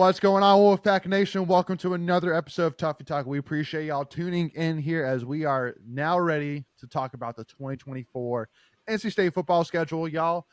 What's going on, Wolfpack Nation? Welcome to another episode of Tuffy Talk. We appreciate y'all tuning in here as we are now ready to talk about the 2024 NC State football schedule, y'all.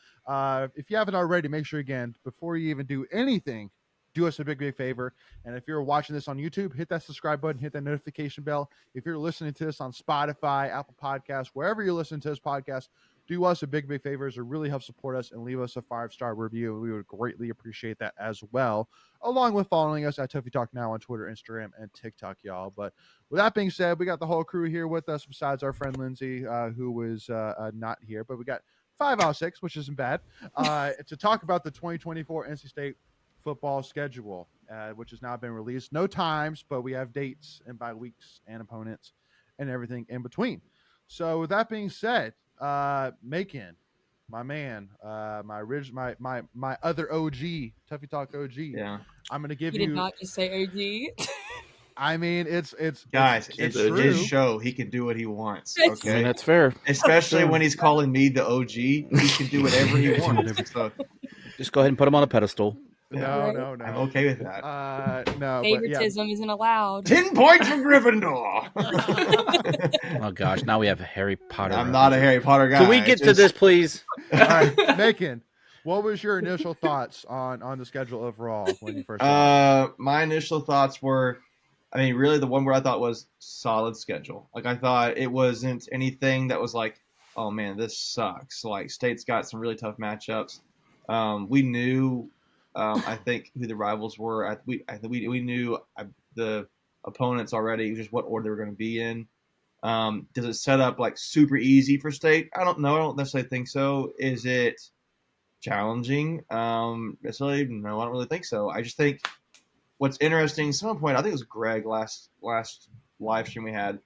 If you haven't already, make sure, again, before you even do anything, do us a big favor. And if you're watching this on YouTube, hit that subscribe button, hit that notification bell. If you're listening to this on Spotify, Apple Podcasts, wherever you're listening to this podcast, do us a big favors. It really helps support us and leave us a 5-star review. We would greatly appreciate that as well, along with following us at Tuffy Talk Now on Twitter, Instagram, and TikTok, y'all. But with that being said, we got the whole crew here with us besides our friend Lindsay, who was not here. But we got 5 out of 6, which isn't bad, to talk about the 2024 NC State football schedule, which has now been released. No times, but we have dates and bye weeks and opponents and everything in between. So with that being said, Macon, my man, my other OG, Tuffy Talk OG. Yeah, I'm gonna give you. Did not just say OG. I mean, it's guys, it's his show. He can do what he wants. Okay, I mean, that's fair. Especially when he's calling me the OG, he can do whatever he wants. So, just go ahead and put him on a pedestal. No. I'm okay with that. No, favoritism isn't allowed. 10 points for Gryffindor. Oh gosh, now we have a Harry Potter. I'm not a Harry Potter guy. Can we get to this, please? All right, Macon, what was your initial thoughts on the schedule overall when you first saw it? My initial thoughts were, I mean, really the one where I thought was solid schedule. Like, I thought it wasn't anything that was like, oh man, this sucks. Like, State's got some really tough matchups. We knew, I think, who the rivals were. We knew the opponents already, just what order they were going to be in. Does it set up like super easy for State? I don't know. I don't necessarily think so. Is it challenging? Necessarily, no, I don't really think so. I just think what's interesting, at some point, I think it was Greg last live stream we had.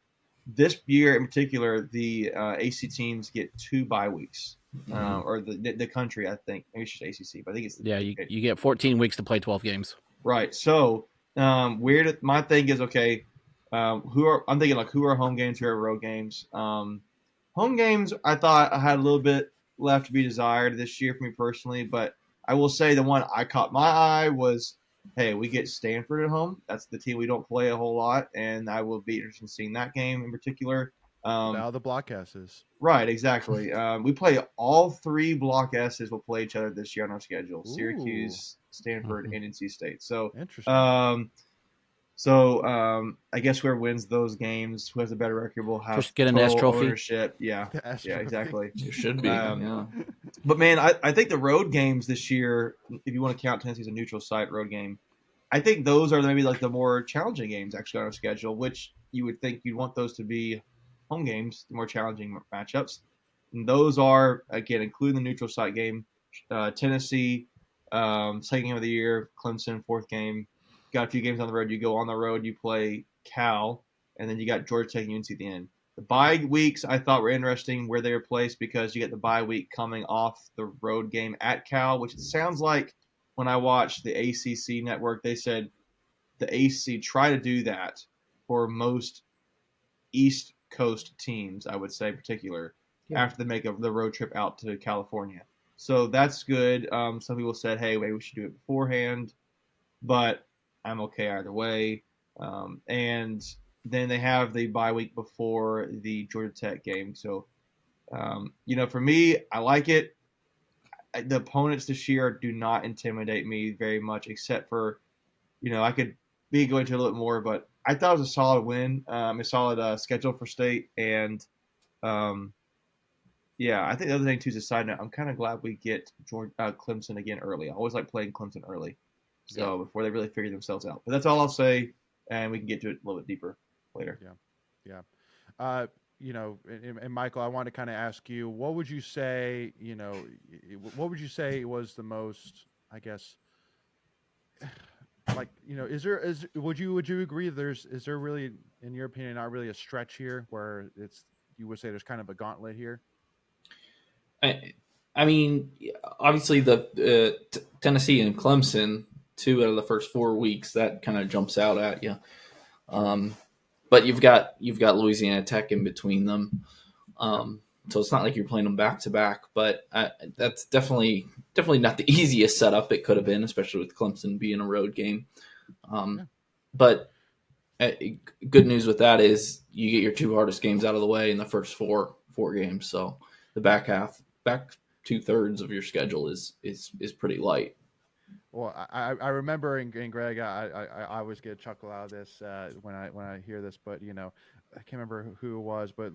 This year in particular, the AC teams get 2 bye weeks. Or the country, I think. Maybe it's just ACC, but I think it's you get 14 weeks to play 12 games. Right. So my thing is, okay, who are home games, who are road games? Home games, I thought I had a little bit left to be desired this year for me personally, but I will say the one I caught my eye was, hey, we get Stanford at home. That's the team we don't play a whole lot, and I will be interested in seeing that game in particular. Now the Block S's. Right, exactly. We play all 3 Block S's will play each other this year on our schedule. Ooh. Syracuse, Stanford, and NC State. So interesting. I guess whoever wins those games, who has a better record, will have just get an S trophy. Ownership. Yeah, exactly. It should be. Yeah. But man, I think the road games this year, if you want to count Tennessee as a neutral site road game, I think those are maybe like the more challenging games actually on our schedule, which you would think you'd want those to be home games, the more challenging matchups. And those are, again, including the neutral site game, Tennessee, second game of the year, Clemson, 4th game. Got a few games on the road. You go on the road, you play Cal, and then you got Georgia taking UNC at the end. The bye weeks I thought were interesting where they were placed because you get the bye week coming off the road game at Cal, which it sounds like when I watched the ACC network, they said the ACC try to do that for most East Coast teams, I would say in particular, after they make the road trip out to California. So that's good. Some people said, hey, maybe we should do it beforehand, but I'm okay either way. And then they have the bye week before the Georgia Tech game. So, for me, I like it. The opponents this year do not intimidate me very much, except for, I could be going to a little bit more, but I thought it was a solid win, a solid schedule for State. And, I think the other thing, too, is a side note. I'm kind of glad we get Clemson again early. I always like playing Clemson early, before they really figure themselves out. But that's all I'll say, and we can get to it a little bit deeper later. Yeah. And Michael, I want to kind of ask you, what would you say was the most, I guess, like, would you agree is there really, in your opinion, not really a stretch here where you would say there's kind of a gauntlet here? I mean, obviously the Tennessee and Clemson, 2 out of the first 4 weeks, that kind of jumps out at you. But you've got Louisiana Tech in between them. So it's not like you're playing them back to back, but that's definitely not the easiest setup it could have been, especially with Clemson being a road game. But good news with that is you get your two hardest games out of the way in the first four games. So the back 2/3 of your schedule is pretty light. Well, I remember, and Greg, I always get a chuckle out of this when I hear this, but I can't remember who it was, but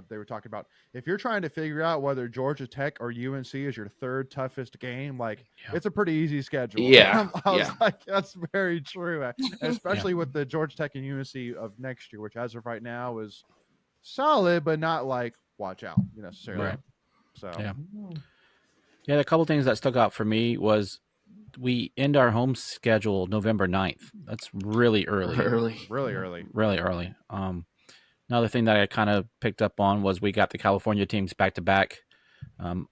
they were talking about if you're trying to figure out whether Georgia Tech or UNC is your third toughest game, it's a pretty easy schedule. Yeah, I was like, that's very true, especially with the Georgia Tech and UNC of next year, which as of right now is solid, but not watch out necessarily. Right. So a couple things that stuck out for me was we end our home schedule November 9th. That's really early. Really early. Really early. Another thing that I kind of picked up on was we got the California teams back to back,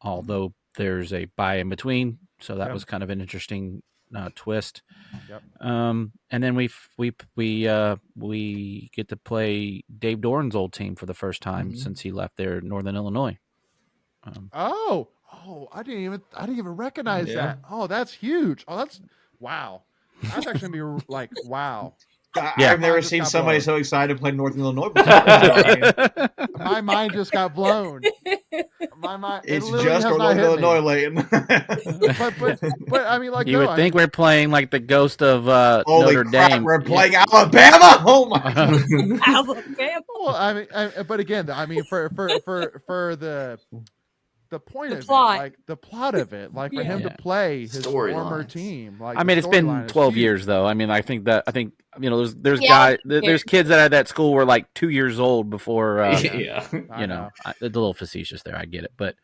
although there's a bye in between. So that was kind of an interesting twist. Yep. And then we get to play Dave Doran's old team for the first time since he left there, Northern Illinois. I didn't even recognize that. Oh, that's huge. Oh, that's wow. That's actually gonna be wow. I've never seen somebody so excited to play Northern Illinois before. My mind just got blown. My mind. It's just Northern Illinois, Leighton. but I mean, you would think we're playing like the ghost of Notre Dame. We're playing Alabama. Oh my God. Alabama. Well, I mean, but again, I mean, for the point of plot. it, the plot of it, for him to play his former team. I mean, it's been 12 years though. I mean, I think there's there's kids that are at that school were 2 years old before. It's a little facetious there. I get it, but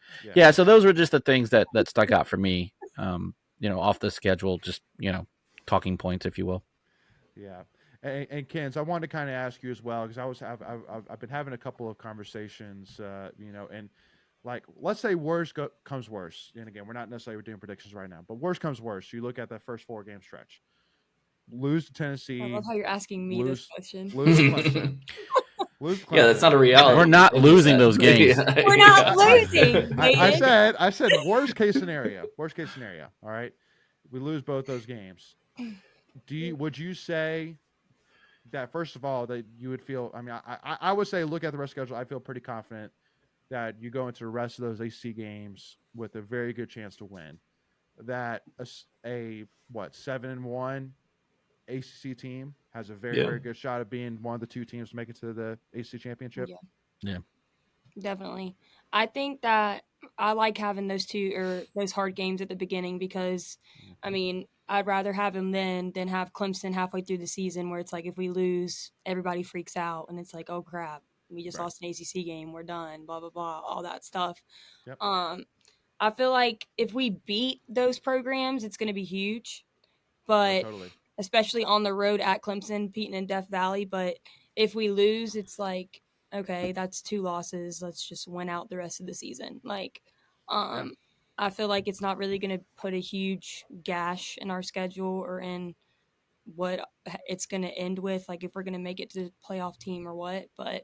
so those were just the things that stuck out for me. Off the schedule, just talking points, if you will. Yeah. And Kens, I wanted to kind of ask you as well because I've been having a couple of conversations, and let's say worst comes worse, and again, we're not necessarily doing predictions right now, but worst comes worse. You look at that first 4-game stretch, lose to Tennessee. I love how you're asking me this question. Lose Clemson. Yeah, that's not a reality. We're not losing those games. We're not losing. I said worst case scenario. Worst case scenario. All right, we lose both those games. Would you say that first of all that you would feel? I mean, I would say look at the rest of the schedule. I feel pretty confident that you go into the rest of those AC games with a very good chance to win. That a 7-1 ACC team has a very good shot of being one of the two teams to make it to the ACC championship. Yeah, definitely. I think that I like having those hard games at the beginning because, I mean, I'd rather have them then than have Clemson halfway through the season where it's if we lose, everybody freaks out and it's oh crap. We just lost an ACC game. We're done. Blah, blah, blah. All that stuff. Yep. I feel like if we beat those programs, it's going to be huge. But especially on the road at Clemson, Peyton and Death Valley. But if we lose, it's okay, that's 2 losses. Let's just win out the rest of the season. I feel like it's not really going to put a huge gash in our schedule or in what it's going to end with, if we're going to make it to the playoff team or what. But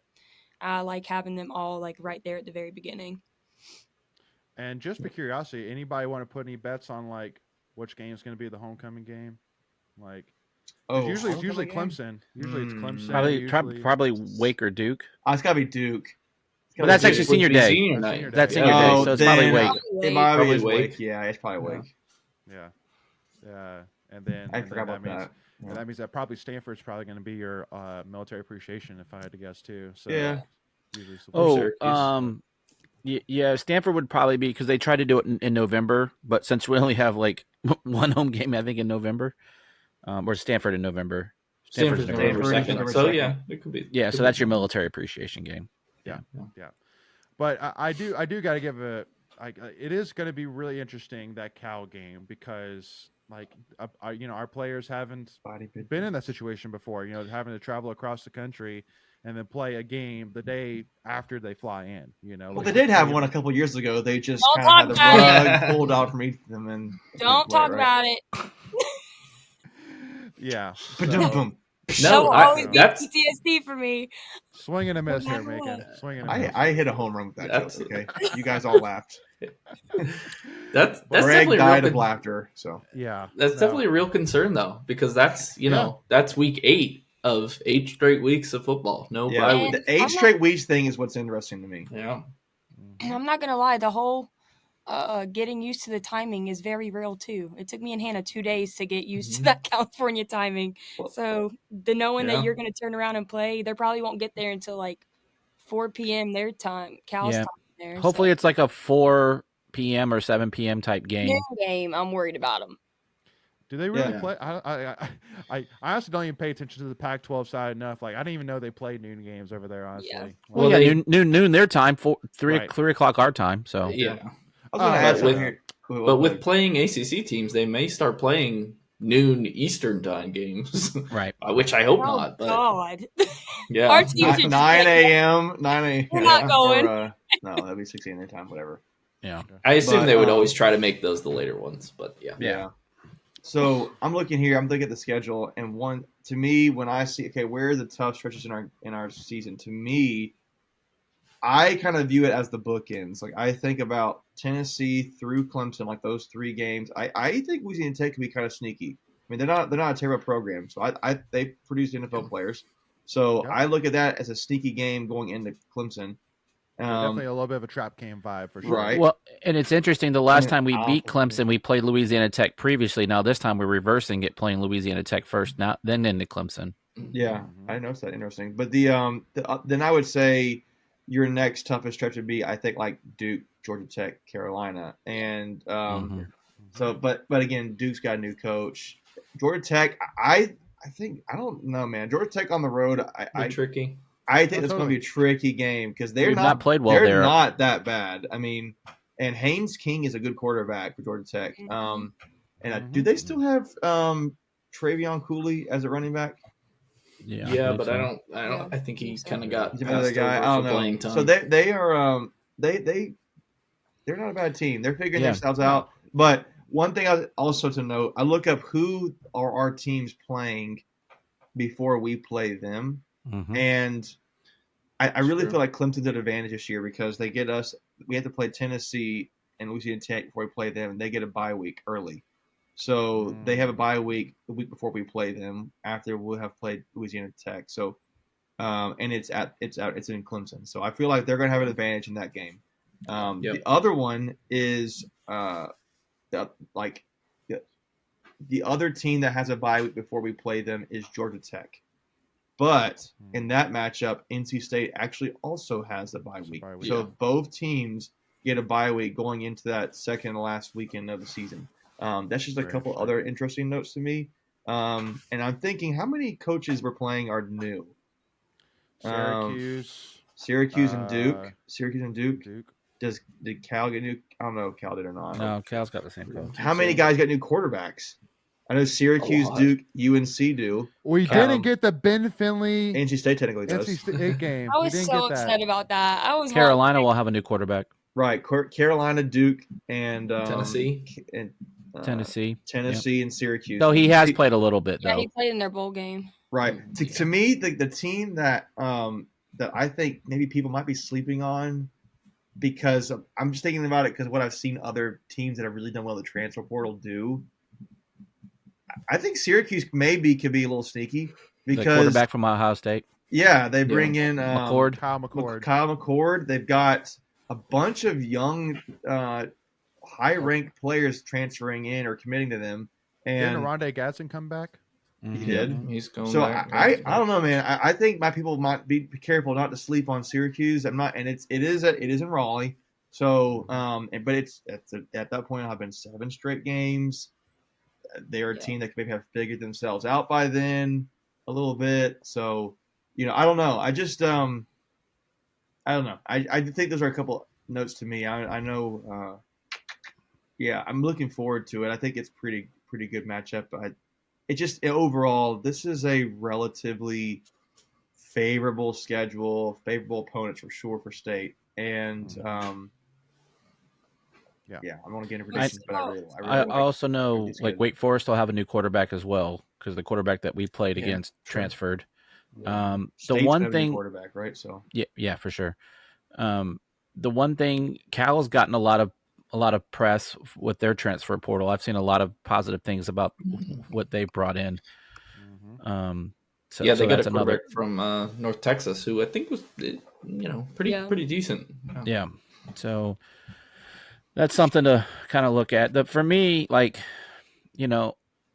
I like having them all right there at the very beginning. And just for curiosity, anybody want to put any bets on which game is going to be the homecoming game? Usually it's Clemson. Usually it's Clemson. Probably Wake or Duke. It's got to be Duke. But that's actually senior day. Senior night. That's senior day, so it's probably Wake. It probably is Wake. Yeah, it's probably Wake. Yeah. And then I forgot about that. And that means that probably Stanford's probably going to be your military appreciation, if I had to guess too. So yeah. Stanford would probably be because they tried to do it in November, but since we only have one home game, I think in November, or Stanford in November. Stanford's November 2nd. So yeah, it could be. Yeah, so that's your military appreciation game. Yeah. But I do got to give it is going to be really interesting, that Cal game, because our players haven't been in that situation before, having to travel across the country and then play a game the day after they fly in, Well, they did have one a couple years ago. They just kind of had the rug pulled out from each of them. And don't talk about it. Yeah. Ba-dum-bum. That will I, always be that's PTSD for me. Swing and a miss No here, matter Macon. what. Swing and a miss. I hit a home run with that That's- joke. Okay, you guys all laughed. that's Greg definitely died real. of laughter. So Yeah. That's no. definitely a real concern though, because that's that's week 8 of 8 straight weeks of football. No yeah, bye And week. the 8 straight weeks thing is what's interesting to me. Yeah. And I'm not gonna lie, the whole getting used to the timing is very real too. It took me and Hannah 2 days to get used to that California timing. Well, So the knowing Yeah. that you're gonna turn around and play, they probably won't get there until like 4 p.m. their time, Cal's Yeah. time there. Hopefully, so. it's like a 4 p.m. or 7 p.m. type game. Noon game. I'm worried about them. Do they really Yeah. play? I honestly don't even pay attention to the Pac-12 side enough. Like I didn't even know they played noon games over there. Honestly, Yeah. Well, Well, yeah, they- noon their time, 3 Right. o'clock our time. So Yeah. I was going to Uh, add but something with- here. But with playing ACC teams, they may start playing noon Eastern time games, right. which I hope Oh not. But God. yeah, Our team should 9 a.m. 9 a.m. We're not going. Or, no, that'd be 6 a.m. their time, whatever. Yeah. I assume But, they would always try to make those the later ones. But yeah, Yeah. So I'm looking here. I'm looking at the schedule, and to me, when I see where are the tough stretches in our season? To me, I kind of view it as the bookends. Like I think about Tennessee through Clemson, like those 3 games. I think Louisiana Tech can be kind of sneaky. I mean, they're not a terrible program, so they produce NFL players. So Yep. I look at that as a sneaky game going into Clemson. definitely a little bit of a trap game vibe for sure. Right. Well, and it's interesting. The last And time we beat awful. Clemson, we played Louisiana Tech previously. Now this time we're reversing it, playing Louisiana Tech first, now then into Clemson. Yeah, Mhm. I noticed that. Interesting. But then I would say your next toughest stretch would be, I think, like Duke, Georgia Tech, Carolina, and so. But again, Duke's got a new coach. Georgia Tech, I think I don't know, man. Georgia Tech on the road, They're tricky. I think it's totally. going to be a tricky game because they're We've not played well they're there. not that bad. I mean, and Haynes King is a good quarterback for Georgia Tech. Mhm. Do they still have Travion Cooley as a running back? Yeah, Yeah, believe but so. I don't. Yeah, I think he think so. kind of got He's another passed guy. over I don't for know. playing time. So they are they're not a bad team. They're figuring Yeah. themselves out. But one thing also to note, I look up who are our teams playing before we play them, Mhm. and I really True. feel like Clemson's at advantage this year because they get us. We have to play Tennessee and Louisiana Tech before we play them, and they get a bye week early. So they have a bye week the week before we play them. After we'll have played Louisiana Tech. So, and it's in Clemson. So I feel like they're going to have an advantage in that game. Yep. The other one is the other team that has a bye week before we play them is Georgia Tech. But in that matchup, NC State actually also has a bye week. bye week. So Yeah. both teams get a bye week going into that second to last weekend of the season. That's just a Very couple interesting. other interesting notes to me. And I'm thinking, how many coaches we're playing are new? Syracuse, And Duke. uh, Syracuse and Duke. Duke. Did Cal get new? I don't know if Cal did or not. No, Cal's got the same coach. How many guys got new quarterbacks? I know Syracuse, A lot. Duke, UNC do. We Cal- didn't get the Ben Finley NC State technically does. NC State game. I We was didn't so get that. upset about that. I was Carolina will have a new quarterback. Right, Carolina, Duke, and Tennessee. and Tennessee. Tennessee, and Syracuse. Though he has played a little bit Yeah, though. he played in their bowl game. Right. To me, the team that I think maybe people might be sleeping on, because I'm just thinking about it because what I've seen other teams that have really done well in the transfer portal do. I think Syracuse maybe could be a little sneaky The because quarterback from Ohio State. yeah, they bring in McCord. Kyle McCord. Kyle McCord. They've got a bunch of young, high-ranked players transferring in or committing to them. Didn't And Rondé Gadsden come back? he did. He's going So back. I don't know, man. I think my people might be careful not to sleep on Syracuse. I'm not, and it is in Raleigh. So, but it's at that point, I've been 7 straight games. They're a team that maybe have figured themselves out by then a little bit. So, I don't know. I just, I don't know. I think those are a couple notes to me. I know. Yeah, I'm looking forward to it. I think it's pretty good matchup. Overall, this is a relatively favorable schedule, favorable opponents for sure for State, and Yeah, I want to get into predictions, but I also know like Wake Forest will have a new quarterback as well because the quarterback that we played against transferred. The one thing, quarterback, right? So yeah, for sure. The one thing, Cal's gotten a lot of press with their transfer portal. I've seen a lot of positive things about what they brought in. So they got a quarterback from North Texas who I think was pretty decent. Yeah, so that's something to kind of look at. For me, like,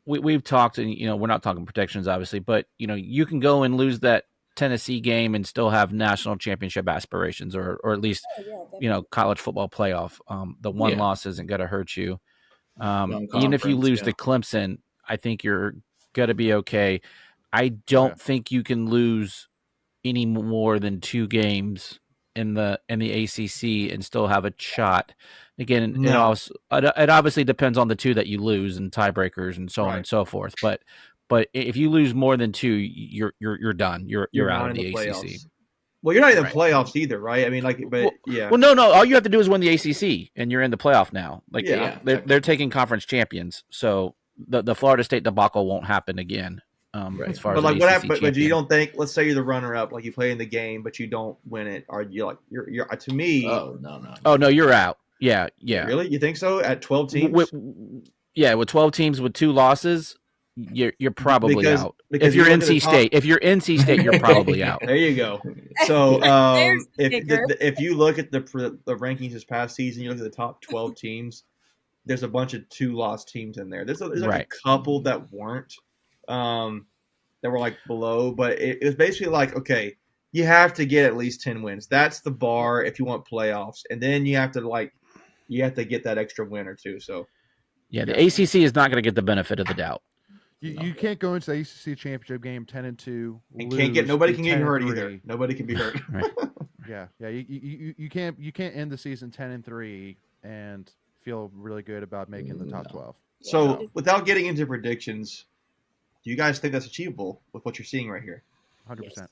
we've talked, and we're not talking protections, obviously, but you can go and lose that Tennessee game and still have national championship aspirations, or at least college football playoff. The one loss isn't going to hurt you. Even if you lose to Clemson, I think you're going to be okay. I don't think you can lose any more than 2 games in the ACC and still have a shot. Again, it obviously depends on the 2 that you lose and tiebreakers and so on and so forth. But if you lose more than 2, you're done. You're out of the ACC. Playoffs. Well, you're not in the playoffs either, right? I mean, Well, no. All you have to do is win the ACC, and you're in the playoff now. Like, they're taking conference champions, so the Florida State debacle won't happen again. As far as what happened? But you don't think? Let's say you're the runner-up, like you play in the game, but you don't win it. Are you like you're to me? Oh no. Oh no, you're out. Yeah. Really? You think so? At 12 teams? With 12 teams with 2 losses, you're probably out. If you're NC State, you're probably out. There you go. So if you look at the rankings this past season, you look at the top 12 teams. There's a bunch of 2-loss teams in there. There's like a couple that weren't. That were like below, but it was basically like, okay, you have to get at least 10 wins. That's the bar if you want playoffs, and then you have to get that extra win or 2. So, the ACC is not going to get the benefit of the doubt. You can't go into the ACC championship game 10-2, and nobody can get hurt either. Nobody can be hurt. Yeah. You can't end the season 10-3 and feel really good about making the top 12. So, without getting into predictions, do you guys think that's achievable with what you're seeing right here? 100%. Yes.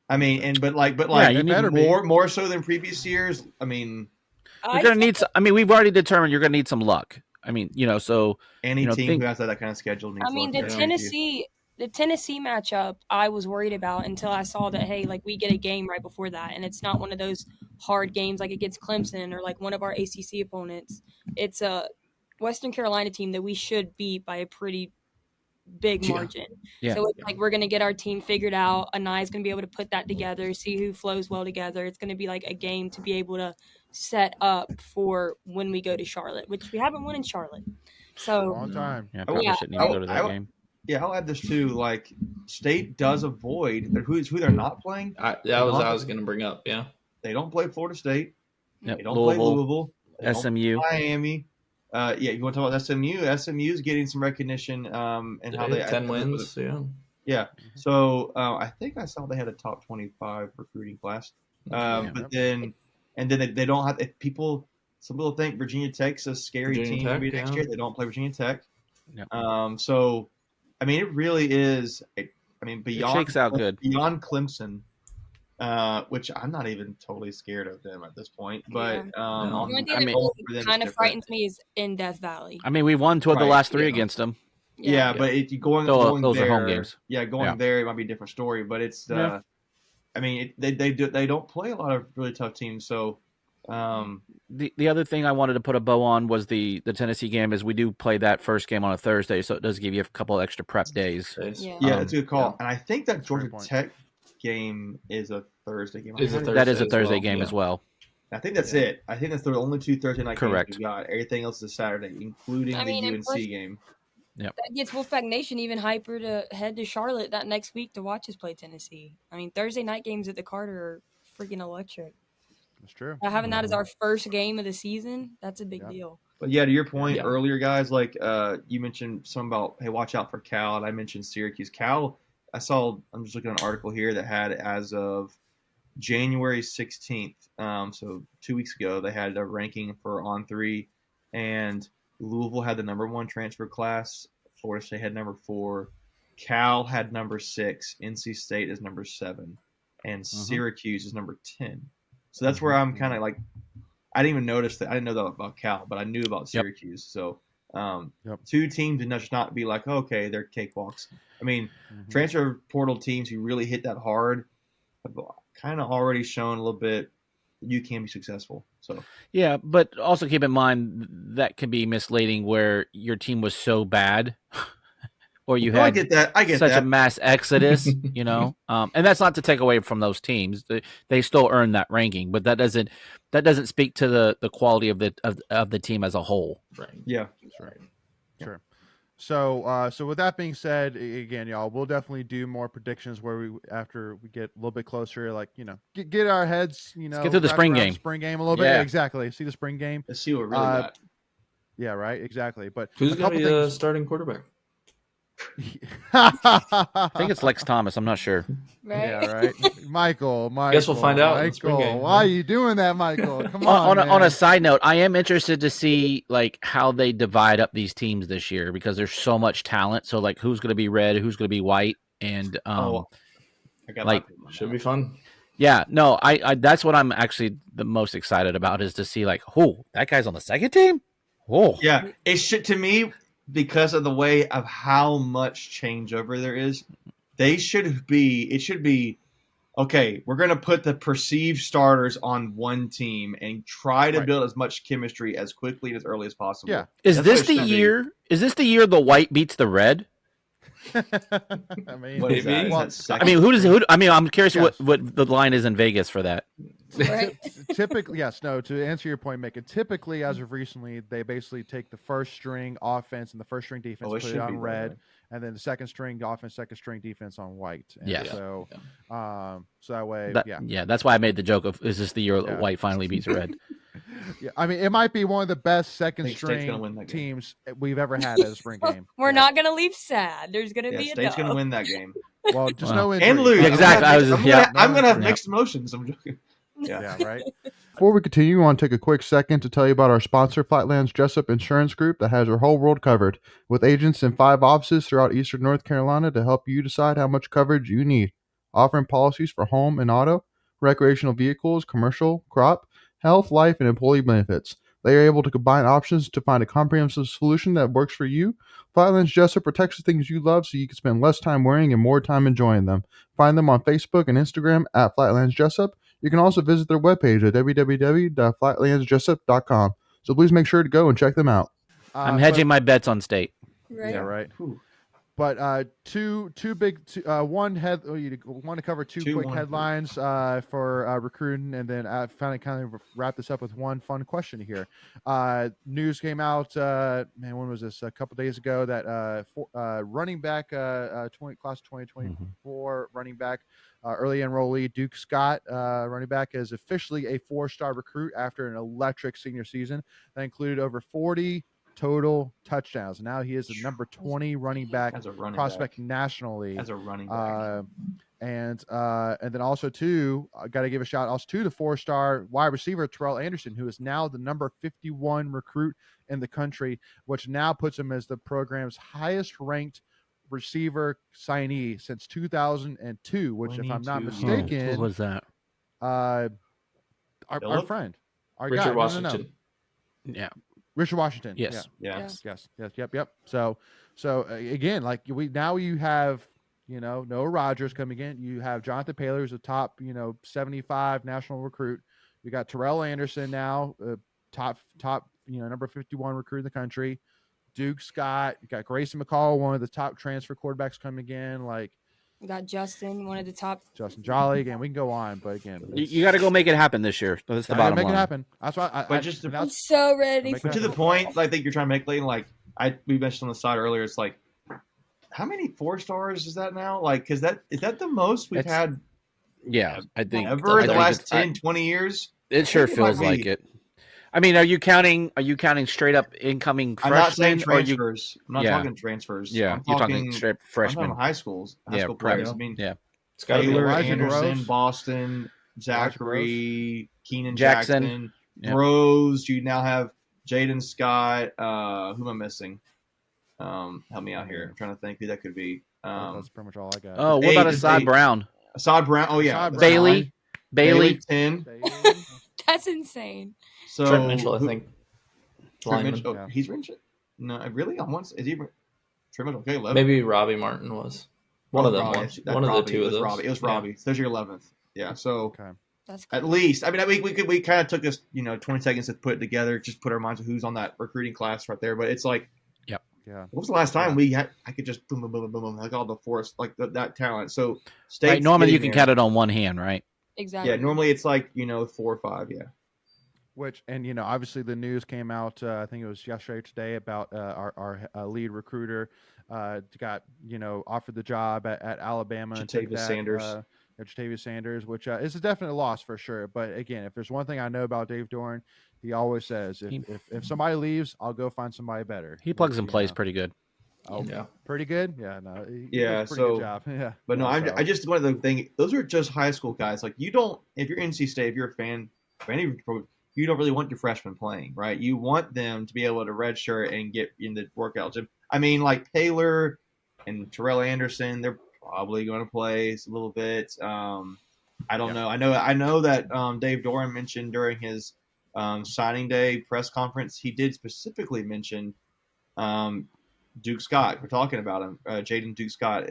I mean, you need more so than previous years. I mean, you're gonna need. We've already determined you're gonna need some luck. I mean, so any team who has that kind of schedule needs. The Tennessee matchup, I was worried about until I saw that, hey, like we get a game right before that, and it's not one of those hard games like against Clemson or like one of our ACC opponents. It's a Western Carolina team that we should beat by a pretty big margin. So it's like we're going to get our team figured out. Anai's going to be able to put that together, see who flows well together. It's going to be like a game to be able to set up for when we go to Charlotte, which we haven't won in Charlotte. So long time. Yeah, probably shouldn't even go to that game. Yeah, I'll add this too. Like, State does avoid who they're not playing. I was going to bring up. Yeah, they don't play Florida State. Yep. They don't play Louisville. SMU. Miami. You want to talk about SMU? SMU is getting some recognition and how they 10 wins. Yeah. So I think I saw they had a top 25 recruiting class. But then they don't have people. Some people think Virginia Tech's a scary team to be next year. They don't play Virginia Tech. Yep. So I mean, it really is. Beyond it shakes out good beyond Clemson. Which I'm not even totally scared of them at this point. But one thing that kind of frightens me is in Death Valley. I mean, we won 2 of the last 3 against them. Yeah, but if you going those there, are home games. Yeah, there it might be a different story. But it's they don't play a lot of really tough teams. So the other thing I wanted to put a bow on was the Tennessee game. Is we do play that first game on a Thursday, so it does give you a couple extra prep days. Yeah, that's a good call. And I think that Georgia Tech game is a Thursday game. That is a Thursday game as well. I think that's it. I think that's the only 2 Thursday night games we've got. Everything else is a Saturday, including the UNC game. Yep. That gets Wolfpack Nation even hyper to head to Charlotte that next week to watch us play Tennessee. I mean, Thursday night games at the Carter are freaking electric. That's true. Having that as our first game of the season, that's a big deal. But to your point earlier, guys, like you mentioned something about, hey, watch out for Cal, and I mentioned Syracuse. Cal, I'm just looking at an article here that had as of January 16th, so 2 weeks ago, they had a ranking for On3, and Louisville had the number 1 transfer class. Florida State had number 4. Cal had number 6. NC State is number 7. And Syracuse is number 10. So that's where I'm kind of like, I didn't even notice that. I didn't know that about Cal, but I knew about Syracuse. So 2 teams did not be like, okay, they're cakewalks. I mean, transfer portal teams who really hit that hard have kind of already shown a little bit you can be successful. So yeah, but also keep in mind that can be misleading where your team was so bad. Or you had I get such that. a mass exodus, you know, and that's not to take away from those teams. They still earn that ranking, but that doesn't speak to the quality of the team as a whole. Right. Yeah. Sure. So with that being said, again, y'all, we'll definitely do more predictions after we get a little bit closer, like, you know, get our heads, you know, Let's get through the spring game. Spring game a little bit. Yeah, exactly. See the spring game. Let's see what we're really got. Yeah, right. Exactly. But who's going to be the starting quarterback? I think it's Lex Thomas. I'm not sure. Right? Yeah, right. Michael. Guess we'll find out in the spring game. Why are you doing that, Michael? Come on. On a side note, I am interested to see like how they divide up these teams this year because there's so much talent. So like, who's going to be red, who's going to be white, and should be fun. Yeah, no, I that's what I'm actually the most excited about is to see like, that guy's on the second team. Oh, yeah, it should to me. Because of the way of how much changeover there is, it should be, okay, we're going to put the perceived starters on one team and try to build as much chemistry as quickly and as early as possible. Yeah. Is this the year the white beats the red? I mean, what is that? Well, Is that I'm curious what the line is in Vegas for that. Right. Typically, yes. No. To answer your point, Mick, typically, as of recently, they basically take the first string offense and the first string defense, put it on red, and then the second string offense, second string defense on white. And so that way, that's why I made the joke of, is this the year that white finally beats red? Yeah, I mean, it might be one of the best second string teams we've ever had at a spring game. We're not going to leave sad. There's going to be State's going to win that game. Well, just no injury. And lose. Yeah, exactly. I'm going to have mixed emotions. I'm joking. Yeah, right. Before we continue, I want to take a quick second to tell you about our sponsor, Flatlands Jessup Insurance Group, that has your whole world covered, with agents in 5 offices throughout eastern North Carolina to help you decide how much coverage you need. Offering policies for home and auto, recreational vehicles, commercial, crop, health, life, and employee benefits. They are able to combine options to find a comprehensive solution that works for you. Flatlands Jessup protects the things you love so you can spend less time worrying and more time enjoying them. Find them on Facebook and Instagram at Flatlands Jessup. You can also visit their webpage at www.flatlandsjessup.com. So please make sure to go and check them out. I'm hedging my bets on State. Right. Yeah, right. But two big one you want to cover two quick headlines for recruiting, and then finally kind of wrap this up with one fun question here. News came out, when was this? A couple days ago that running back, class 2024 running back, early enrollee Duke Scott, running back, is officially a 4-star recruit after an electric senior season that included over 40 total touchdowns. Now he is the number 20 running back prospect nationally as a running back. And then also too, I got to give a shout out to the 4-star wide receiver Terrell Anderson, who is now the number 51 recruit in the country, which now puts him as the program's highest ranked receiver signee since 2002. Which, if I'm not mistaken, what was that? Our friend, our Richard guy, Washington. Yeah. Richard Washington. Yes. Yes. Yep. So again, like you have, Noah Rogers coming in. You have Jonathan Paylor, who's a top, 75 national recruit. You got Terrell Anderson now, top, number 51 recruit in the country. Duke Scott. You got Grayson McCall, one of the top transfer quarterbacks coming in. Like, We got Justin, one of the top. Justin Jolly. Again, we can go on, but again, you got to go make it happen this year. That's the bottom line. Make it happen. That's why. I'm so ready. But to the point, I think you're trying to make, like we mentioned on the side earlier, it's like, how many 4-stars is that now? Like, is that the most we've had? Yeah, I think ever in the last 10, 20 years. It sure feels like it. I mean, are you counting straight up incoming freshmen? I'm not saying transfers. I'm not talking transfers. Yeah, you're talking straight freshmen. I'm talking high school players. I mean, Taylor, Anderson, Boston, Zachary, Keenan Jackson, Rose. You now have Jaden Scott. Who am I missing? Help me out here. I'm trying to think who that could be. That's pretty much all I got. Oh, what about Assad Brown? Assad Brown. Oh yeah, Bailey 10. That's insane. So Trent Mitchell, I think. Trent Mitchell, he's Mitchell. No, really? On once is he? Trent Mitchell. Okay, 11th. Maybe Robbie Martin was one of them. One of the two of those. It was Robbie. So there's your 11th. Yeah. So that's at least. I mean, we kind of took us 20 seconds to put it together, just put our minds of who's on that recruiting class right there. But it's like, yeah. What was the last time I could just boom, boom, boom, boom, boom, like all the force, like that talent. So right, normally you can count it on one hand, right? Exactly. Yeah, normally it's like 4 or 5. Yeah. Which obviously the news came out. I think it was yesterday or today about our lead recruiter got offered the job at Alabama. Jatavius Sanders, which is a definite loss for sure. But again, if there's one thing I know about Dave Doran, he always says, if somebody leaves, I'll go find somebody better. He plugs and plays pretty good. Oh, yeah, pretty good. Yeah, no, he does a pretty good job. Yeah, but no, I just one of the thing. Those are just high school guys. Like you don't, if you're NC State, if you're a fan of any program, you don't really want your freshmen playing, right? You want them to be able to redshirt and get in the workouts. I mean, like Taylor and Terrell Anderson, they're probably going to play a little bit. I don't know. I know that Dave Doran mentioned during his signing day press conference, he did specifically mention Duke Scott. We're talking about him, Jaden Duke Scott.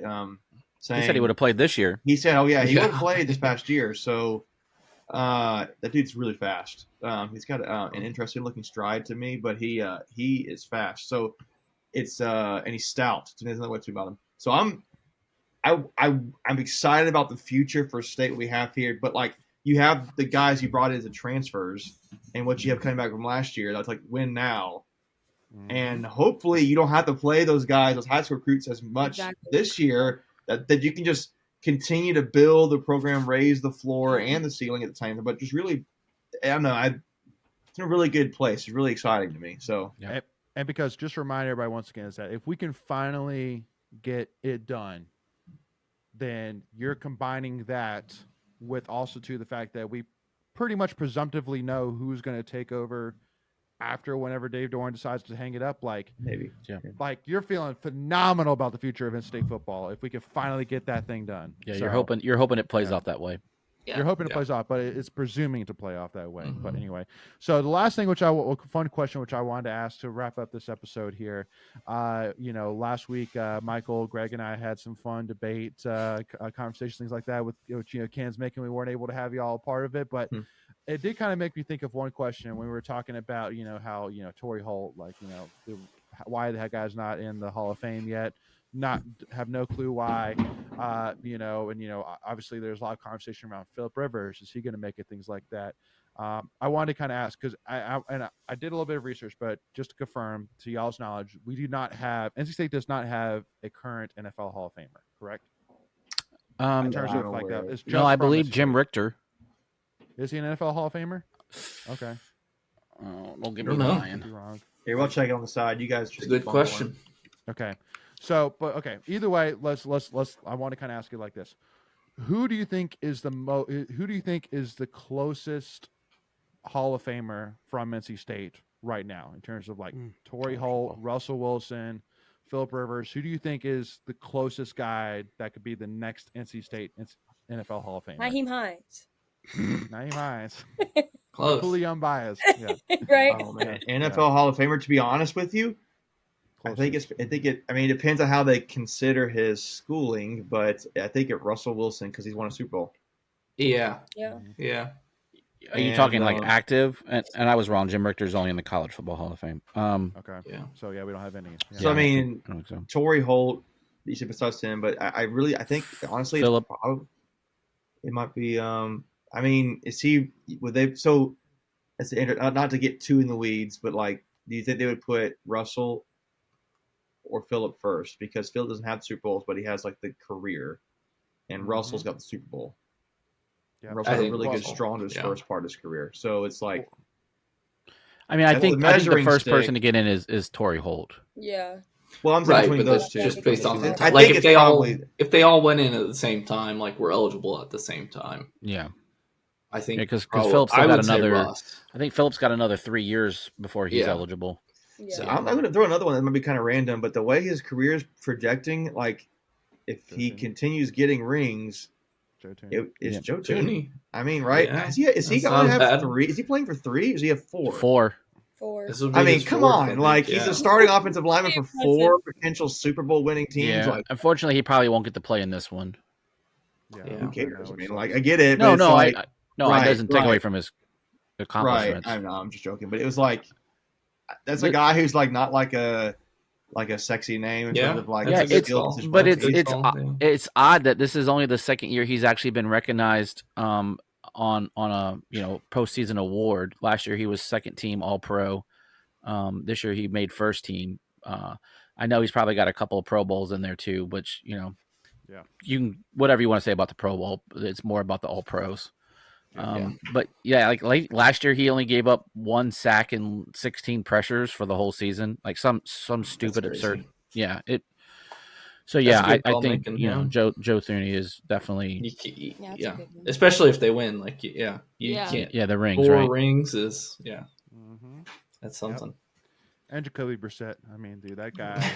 Saying, he said he would have played this year. He said, "Oh yeah, he would have played this past year." So that dude's really fast. He's got an interesting looking stride to me, but he is fast. So it's and he's stout. There's another way to about him. So I'm excited about the future for State we have here. But like you have the guys you brought in as transfers, and what you have coming back from last year. That's like win now. And hopefully you don't have to play those guys, those high school recruits as much this year, that you can just continue to build the program, raise the floor and the ceiling at the time. But just really, I don't know, it's in a really good place. It's really exciting to me. So and because just to remind everybody once again is that if we can finally get it done, then you're combining that with also to the fact that we pretty much presumptively know who's going to take over after whenever Dave Doran decides to hang it up. Like maybe, like you're feeling phenomenal about the future of NC State football if we can finally get that thing done. Yeah, so, you're hoping it plays off that way. Yeah. You're hoping it plays off, but it's presuming to play off that way. But anyway, so the last thing, fun question, which I wanted to ask to wrap up this episode here. Last week, Michael, Greg, and I had some fun debate, conversations, things like that with Ken's making. We weren't able to have you all a part of it, but it did kind of make me think of one question when we were talking about how Torrey Holt, like why the guy's not in the Hall of Fame yet. Not have no clue why, obviously there's a lot of conversation around Philip Rivers. Is he going to make it? Things like that. I wanted to kind of ask because I did a little bit of research, but just to confirm to y'all's knowledge, NC State does not have a current NFL Hall of Famer, correct? In terms of like that, no, I believe Jim Richter. Is he an NFL Hall of Famer? Okay. Don't get me lying. Here, we'll check it on the side. You guys just good question. Okay. So, but okay. Either way, let's. I want to kind of ask you like this: who do you think is the closest Hall of Famer from NC State right now in terms of like Torrey Holt, Russell Wilson, Philip Rivers? Who do you think is the closest guy that could be the next NC State NFL Hall of Famer? Nyheim Hines. Nyheim Hines. Close. Fully unbiased. Yeah. Right. Oh man, NFL Hall of Famer. To be honest with you. I think it depends on how they consider his schooling, but I think it Russell Wilson because he's won a Super Bowl. Yeah. Are you talking like active? And I was wrong. Jim Richter's only in the College Football Hall of Fame. Okay. Yeah. So we don't have any. Yeah. So I don't think so. Torrey Holt, you should besides him, but I think honestly, Phillip. It might be. Is he? Would they? So, not to get too in the weeds, but like, do you think they would put Russell or Phillip first? Because Phil doesn't have Super Bowls, but he has like the career, and Russell's got the Super Bowl. Yeah, Russell's a really good strong to his first part of his career. So it's like, I think the first person to get in is Torrey Holt. Yeah. Well, I'm saying between those two, just based on that. I like think if they all went in at the same time, like we're eligible at the same time. Yeah. I think because Phillip's got another. I think Phillip's got another 3 years before he's eligible. Yeah. So I'm going to throw another one that might be kind of random, but the way his career is projecting, like if he continues getting rings, Joe Tooney. It's Joe Tooney. I mean, right? Yeah, is he going to have 3? Is he playing for 3? Or does he have 4? 4. I mean, come on! Like he's a starting offensive lineman for 4 potential Super Bowl winning teams. Yeah. Like, unfortunately, he probably won't get to play in this one. Yeah, who cares? I mean, like I get it. No, but it right, doesn't take away from his accomplishments. Right, I'm just joking, but it was like that's a guy who's like not like a sexy name in terms of like it's odd that this is only the second year he's actually been recognized on a postseason award. Last year he was second team All Pro. This year he made first team. I know he's probably got a couple of Pro Bowls in there too, which you can whatever you want to say about the Pro Bowl, it's more about the All Pros. But like last year he only gave up 1 sack and 16 pressures for the whole season, like some stupid absurd. I think Joe Thuney is definitely especially if they win. Like you can't. The rings. 4 rings is that's something. Yep. And Jacoby Brissett. I mean, dude, that guy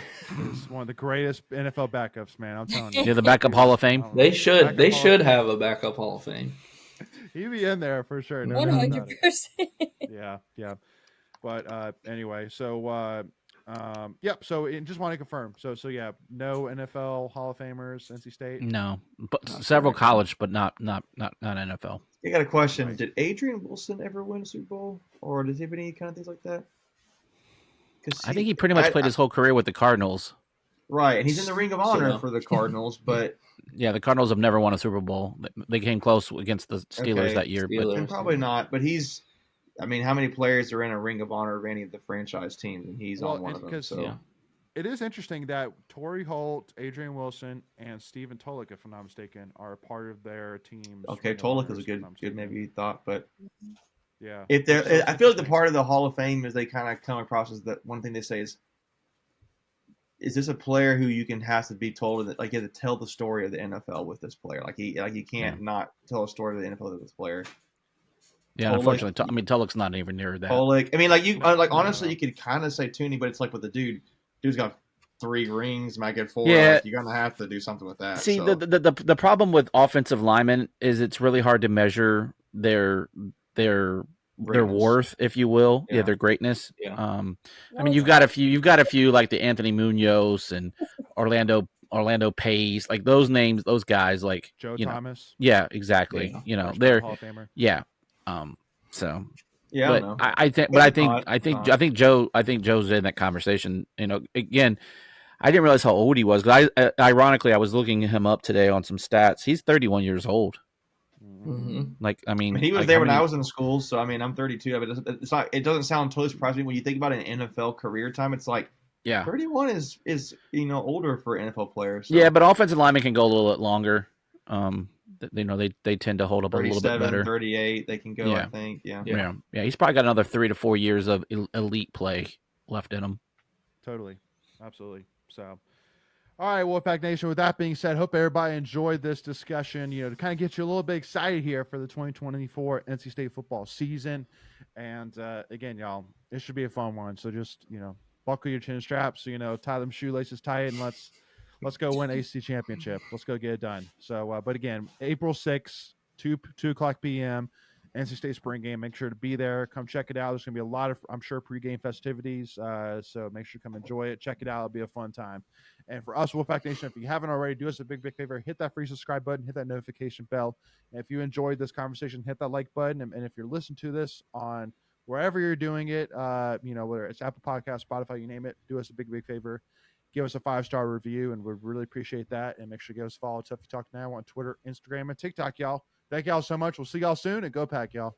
is one of the greatest NFL backups, man. I'm telling you. Yeah, the backup Hall of Fame. They should have a backup Hall of Fame. He'd be in there for sure. 100%. Yeah. But anyway, so So just want to confirm. So yeah, no NFL Hall of Famers, NC State. No, but several college, but not NFL. I got a question. Right. Did Adrian Wilson ever win a Super Bowl, or does he have any kind of things like that? I think he pretty much played his whole career with the Cardinals. Right, and he's in the Ring of Honor for the Cardinals, but yeah, the Cardinals have never won a Super Bowl. They came close against the Steelers that year, but probably not. But he's, I mean, how many players are in a Ring of Honor of any of the franchise teams, and he's on one of them. So it is interesting that Torrey Holt, Adrian Wilson, and Stephen Tulloch, if I'm not mistaken, are part of their teams. Okay, Tulloch is a good maybe thought, but. Yeah. I feel like the part of the Hall of Fame is they kind of come across as that one thing they say is this a player who you can have to be told that like you have to tell the story of the NFL with this player? Like you can't not tell a story of the NFL with this player. Yeah, unfortunately, I mean Tulloch's not even near that. Tulloch, I mean, like honestly, you could kind of say Tooney, but it's like with the dude's got 3 rings, might get 4. Yeah. Like, you're gonna have to do something with that. See, the problem with offensive linemen is it's really hard to measure their worth, if you will, their greatness. Yeah. I mean, you've got a few like the Anthony Munoz and Orlando Pace, like those names, those guys, like Joe Thomas. Yeah, exactly. Yeah. They're Hall of Famer. Yeah. Yeah, but I think Joe's in that conversation. Again, I didn't realize how old he was. Ironically, I was looking him up today on some stats. He's 31 years old. Mm-hmm. Like, I mean, he was there when I was in school, so I mean, I'm 32. But it's not. It doesn't sound totally surprising when you think about an NFL career time. It's like, 31 is older for NFL players. So. Yeah, but offensive linemen can go a little bit longer. They tend to hold up a little bit better. 38, they can go. I think. Yeah. He's probably got another 3 to 4 years of elite play left in him. Totally, absolutely. So. All right, Wolfpack Nation, with that being said, hope everybody enjoyed this discussion, to kind of get you a little bit excited here for the 2024 NC State football season. And, again, y'all, it should be a fun one. So just, buckle your chin straps, tie them shoelaces tight, and let's go win ACC championship. Let's go get it done. So, but again, April 6th, 2 o'clock p.m., NC State spring game. Make sure to be there. Come check it out. There's going to be a lot of, I'm sure, pregame festivities. So make sure to come enjoy it. Check it out. It'll be a fun time. And for us, Wolfpack Nation, if you haven't already, do us a big favor. Hit that free subscribe button. Hit that notification bell. And if you enjoyed this conversation, hit that like button. And if you're listening to this on wherever you're doing it, whether it's Apple Podcasts, Spotify, you name it, do us a big favor. Give us a 5-star review, and we'd really appreciate that. And make sure to give us a follow. Tuffy Talk Now on Twitter, Instagram, and TikTok, y'all. Thank y'all so much. We'll see y'all soon, and go Pack, y'all.